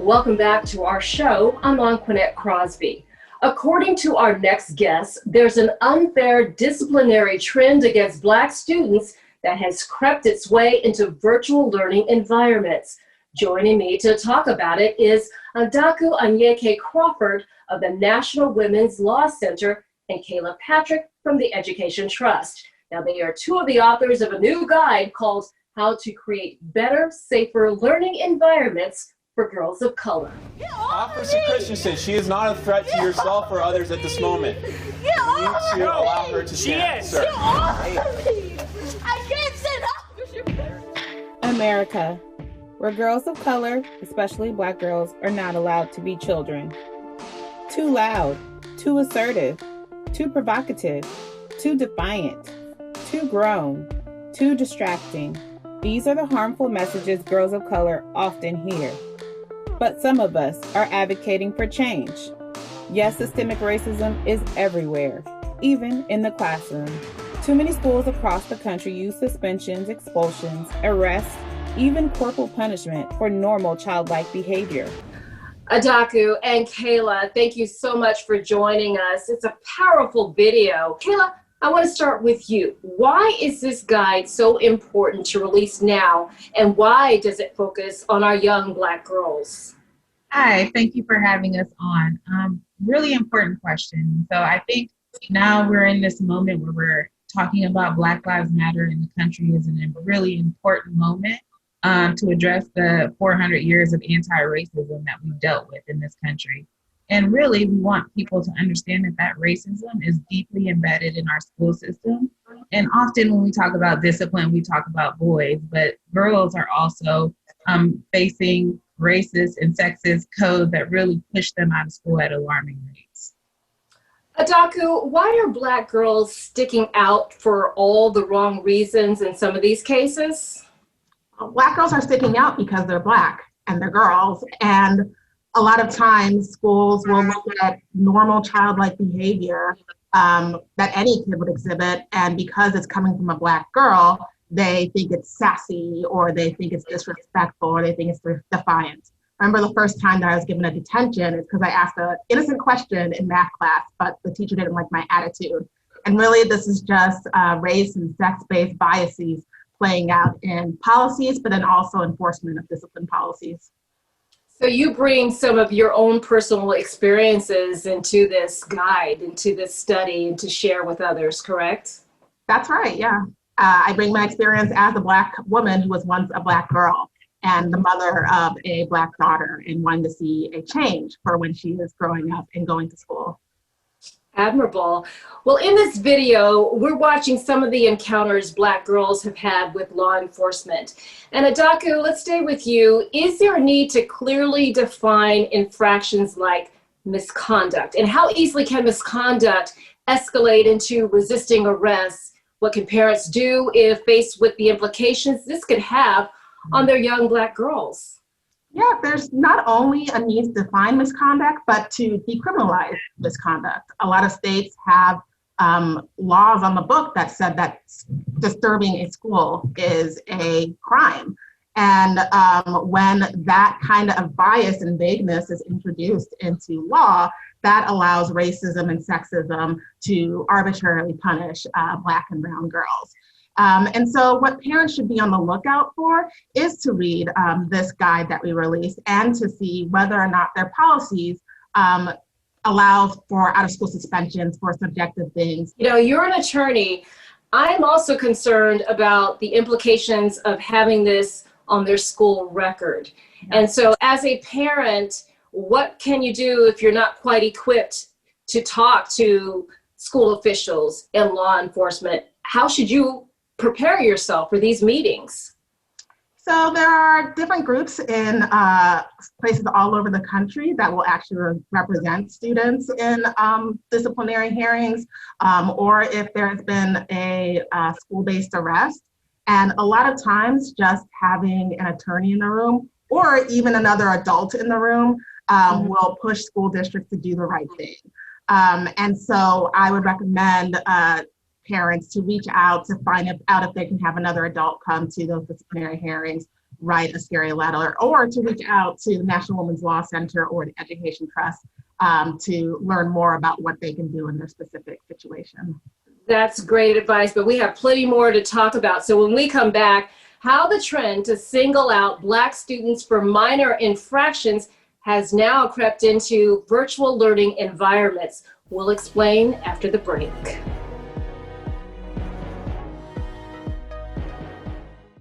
welcome back to our show. I'm Anqoinette Crosby. According to our next guest, there's an unfair disciplinary trend against Black students that has crept its way into virtual learning environments. Joining me to talk about it is Adaku Onyeka-Crawford of the National Women's Law Center and Kayla Patrick from the Education Trust. Now, they are two of the authors of a new guide called How to Create Better, Safer Learning Environments for Girls of Color. Officer Christensen, she is not a threat to yourself or others at this moment. You need to allow her to stand, sir. I can't sit up. America, where girls of color, especially Black girls, are not allowed to be children. Too loud, too assertive, too provocative, too defiant, too grown, too distracting. These are the harmful messages girls of color often hear. But some of us are advocating for change. Yes, systemic racism is everywhere, even in the classroom. Too many schools across the country use suspensions, expulsions, arrests, even corporal punishment for normal childlike behavior. Adaku and Kayla, thank you so much for joining us. It's a powerful video. Kayla, I want to start with you. Why is this guide so important to release now, and why does it focus on our young Black girls? Hi, thank you for having us on. Really important question. So I think now we're in this moment where we're talking about Black Lives Matter in the country is a really important moment to address the 400 years of anti-racism that we've dealt with in this country. And really, we want people to understand that racism is deeply embedded in our school system. And often when we talk about discipline, we talk about boys, but girls are also facing racist and sexist codes that really push them out of school at alarming rates. Adaku, why are Black girls sticking out for all the wrong reasons in some of these cases? Black girls are sticking out because they're Black and they're girls. And a lot of times schools will look at normal childlike behavior that any kid would exhibit, and because it's coming from a Black girl, they think it's sassy, or they think it's disrespectful, or they think it's defiant. I remember the first time that I was given a detention is because I asked an innocent question in math class, but the teacher didn't like my attitude. And really, this is just race and sex-based biases playing out in policies, but then also enforcement of discipline policies. So you bring some of your own personal experiences into this guide, into this study, and to share with others, correct? That's right, yeah. I bring my experience as a Black woman who was once a Black girl and the mother of a Black daughter, and wanting to see a change for when she is growing up and going to school. Admirable. Well, in this video, we're watching some of the encounters Black girls have had with law enforcement. And Adaku, let's stay with you. Is there a need to clearly define infractions like misconduct? And how easily can misconduct escalate into resisting arrest? What can parents do if faced with the implications this could have on their young Black girls? Yeah, there's not only a need to define misconduct, but to decriminalize misconduct. A lot of states have laws on the book that said that disturbing a school is a crime. And when that kind of bias and vagueness is introduced into law, that allows racism and sexism to arbitrarily punish Black and brown girls. And so what parents should be on the lookout for is to read this guide that we released and to see whether or not their policies allow for out-of-school suspensions for subjective things. You know, you're an attorney. I'm also concerned about the implications of having this on their school record. Yeah. And so as a parent, what can you do if you're not quite equipped to talk to school officials and law enforcement? How should you prepare yourself for these meetings? So there are different groups in places all over the country that will actually represent students in disciplinary hearings, or if there's been a school-based arrest. And a lot of times just having an attorney in the room or even another adult in the room will push school districts to do the right thing. And so I would recommend parents to reach out to find out if they can have another adult come to those disciplinary hearings, write a scary letter, or to reach out to the National Women's Law Center or the Education Trust to learn more about what they can do in their specific situation. That's great advice, but we have plenty more to talk about. So when we come back, how the trend to single out Black students for minor infractions has now crept into virtual learning environments. We'll explain after the break.